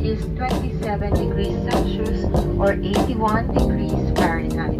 is 27 degrees Celsius or 81 degrees Fahrenheit.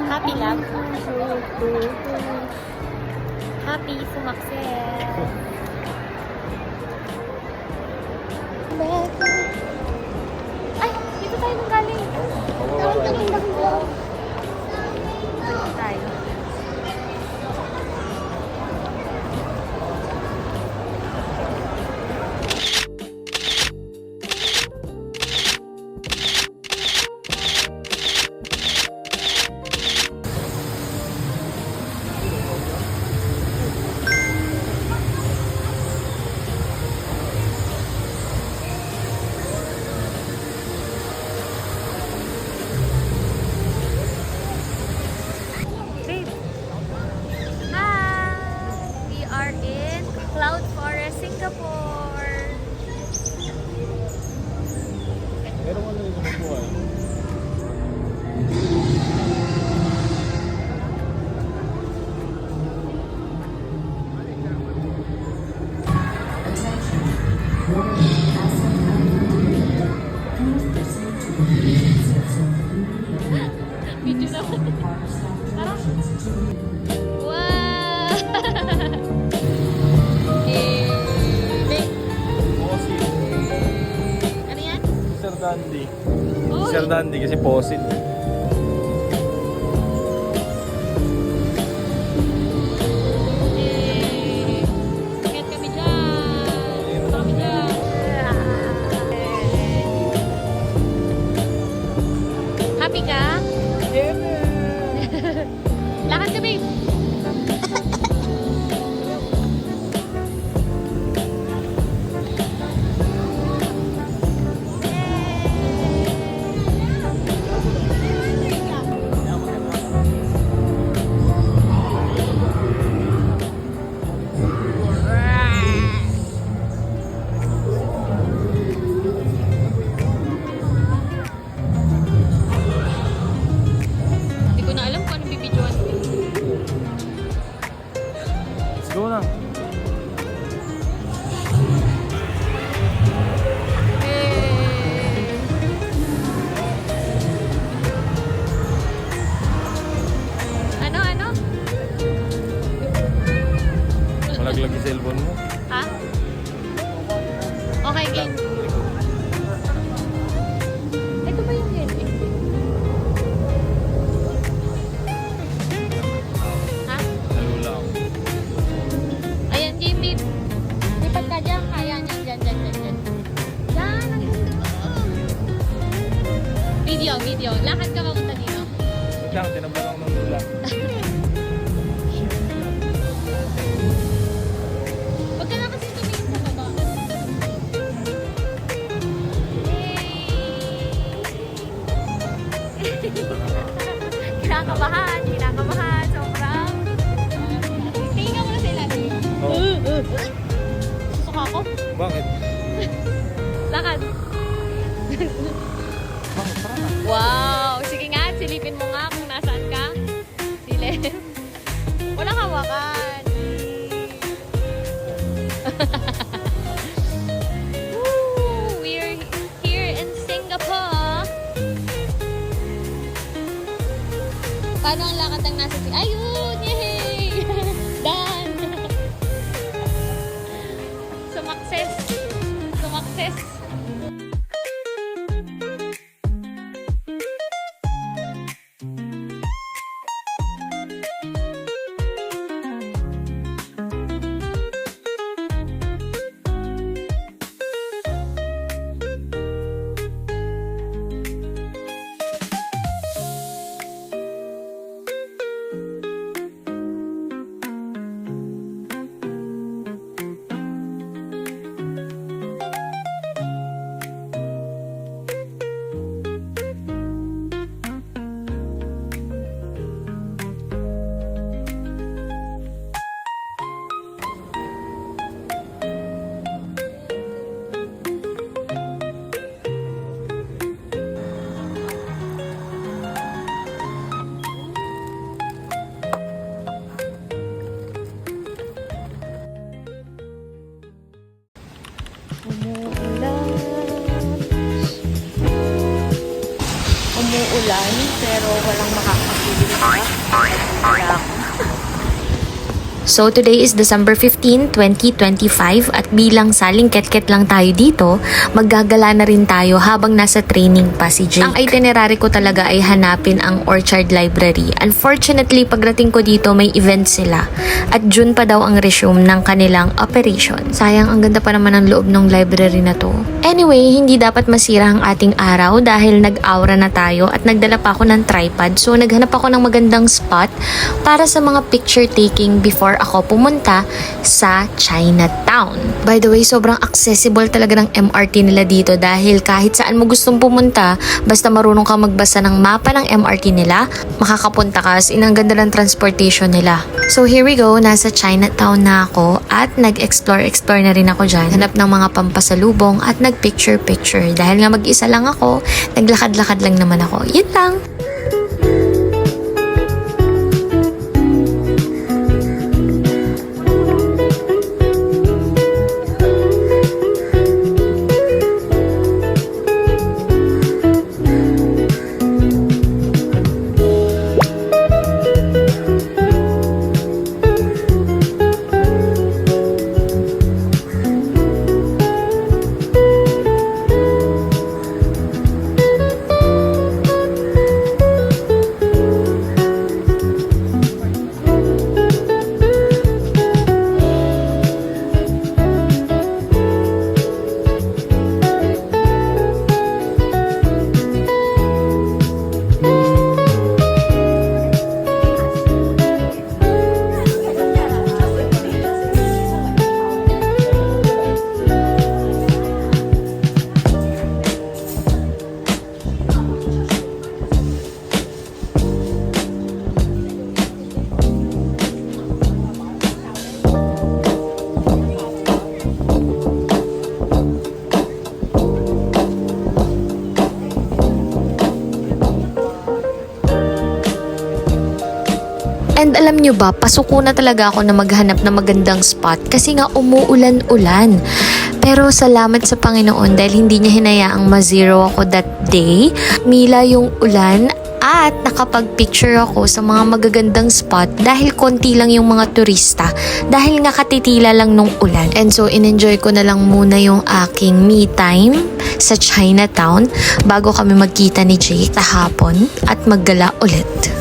Happy lang. Happy sumakses. Ay, dito tayo nang galing. Dito tayo. Cloud Forest, Singapore. Meron ka na rin kumukuha. Video naman. Tara. Wow! Ano yan? Sir Dandy. Uy! Sir Dandy kasi fossil. Ingat kami dyan. Kami dyan. Happy ka? Lakad kami. Hindi ko na alam kung ano bibidyoan ko. Let's go na. Ano? Malaglag yung cellphone mo. Ha? Okay, game. Ito ba yung game? Ha? Nalula ako. Ayan, game, babe. Lipat ka dyan. Kaya niyan. Dyan. Dyan, ang gundo. Video. Lakad ka papunta dito. Wait lang, tinambal ako ng lula. Huwag ka na kasi tumingin sa baba. Kinakabahan. Sobrang. Tingin ka muna sa ilalim. Susuka ako. Bakit? Lakad. Bakit? Tara na. Wow! Sige nga, silipin mo nga kung nasaan ka. Silip. Walang hawakan. Woo! We're here in Singapore. Paano ang lakad ng nasa sea? Ayun! Yay! Done! Sumakses! Sumakses! Umuulan. Umuulan, pero walang makakapilit pa. Wala ako. So today is December 15, 2025 at bilang saling ket-ket lang tayo dito, maggagala na rin tayo habang nasa training pa si Jake. Ang itinerary ko talaga ay hanapin ang Orchard Library. Unfortunately, pagdating ko dito may event sila at June pa daw ang resume ng kanilang operation. Sayang, ang ganda pa naman ang loob ng library na to. Anyway, hindi dapat masira ang ating araw dahil nag-aura na tayo at nagdala pa ako ng tripod. So naghanap ako ng magandang spot para sa mga picture taking before ako pumunta sa Chinatown. By the way, sobrang accessible talaga ng MRT nila dito dahil kahit saan mo gustong pumunta, basta marunong ka magbasa ng mapa ng MRT nila, makakapunta ka. As in, ang ganda ng transportation nila. So here we go, nasa Chinatown na ako at nag-explore na rin ako dyan. Hanap ng mga pampasalubong at nag-picture. Dahil nga mag-isa lang ako, naglakad-lakad lang naman ako. Yun lang. And alam nyo ba, pasuko na talaga ako na maghanap ng magandang spot kasi nga umuulan-ulan. Pero salamat sa Panginoon dahil hindi niya hinayaang ma-zero ako that day. Mila yung ulan at nakapag-picture ako sa mga magagandang spot dahil konti lang yung mga turista dahil nga katitila lang nung ulan. And so in-enjoy ko na lang muna yung aking me time sa Chinatown bago kami magkita ni Jake sa hapon at maggala ulit.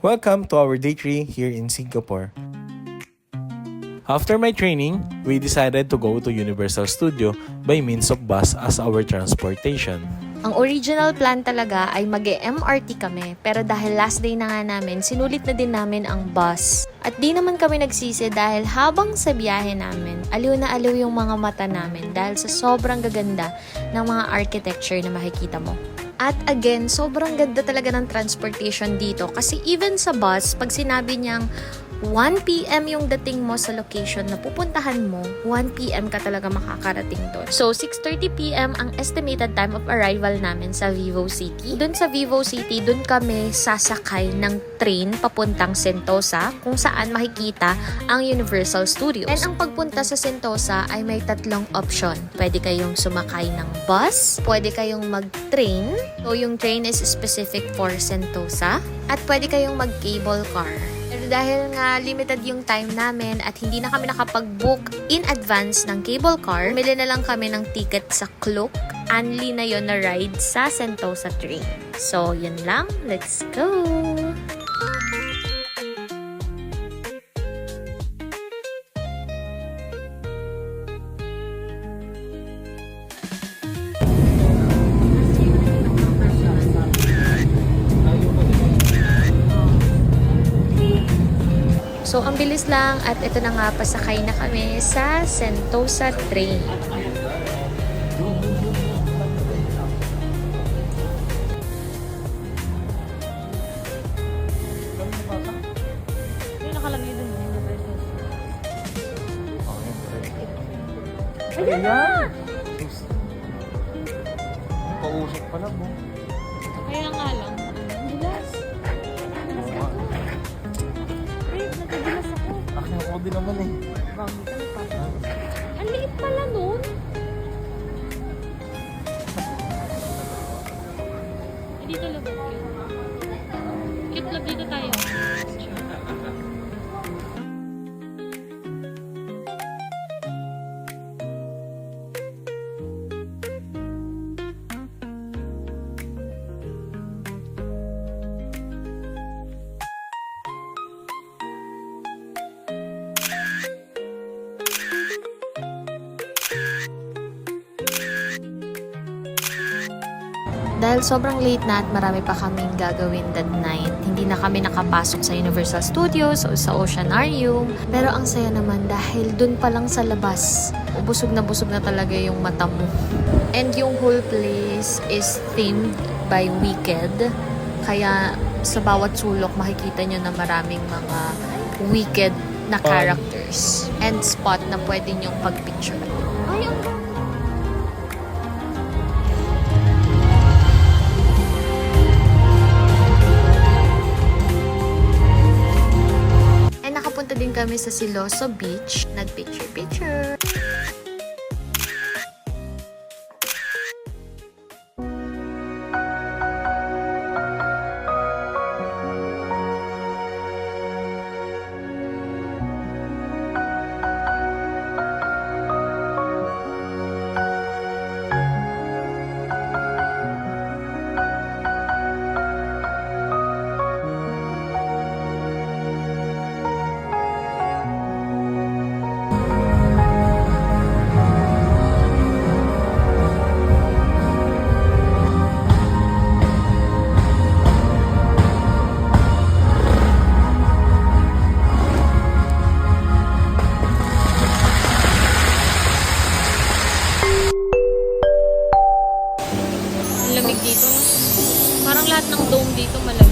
Welcome to our day 3 here in Singapore. After my training, we decided to go to Universal Studio by means of bus as our transportation. Ang original plan talaga ay mag-MRT kami, pero dahil last day na nga namin, sinulit na din namin ang bus. At di naman kami nagsisi dahil habang sa biyahe namin, aliw na aliw yung mga mata namin dahil sa sobrang gaganda ng mga architecture na makikita mo. At again, sobrang ganda talaga ng transportation dito kasi even sa bus, pag sinabi niyang 1 p.m. yung dating mo sa location na pupuntahan mo, 1 p.m. ka talaga makakarating doon. So, 6:30 p.m. ang estimated time of arrival namin sa Vivo City. Doon sa Vivo City, doon kami sasakay ng train papuntang Sentosa kung saan makikita ang Universal Studios. And ang pagpunta sa Sentosa ay may tatlong option. Pwede kayong sumakay ng bus, pwede kayong mag-train. So, yung train is specific for Sentosa. At pwede kayong mag-cable car. Pero dahil nga limited yung time namin at hindi na kami nakapag-book in advance ng cable car, bumili na lang kami ng ticket sa Klook. Only na yon na ride sa Sentosa train. So, yun lang. Let's go! So, ang bilis lang at ito na nga, pasakay na kami sa Sentosa train. May nakalagay dun. Ayan na! Pausok pala mo. Kaya nga lang. Bilas. Nagkabilas ako. Akin ako din naman eh. Ang liit pala nun. Dito lubog yun. Kitlog dito tayo. Dahil sobrang late na at marami pa kaming gagawin that night, hindi na kami nakapasok sa Universal Studios o sa Oceanarium. Pero ang saya naman dahil dun pa lang sa labas, busog na talaga yung mata mo. And yung whole place is themed by Wicked. Kaya sa bawat sulok makikita nyo na maraming mga Wicked na characters and spot na pwede nyong pagpicture. Ay, ang nakapunta din kami sa Siloso Beach. Nag-picture-picture. Lamig dito. Parang lahat ng dome dito malamig.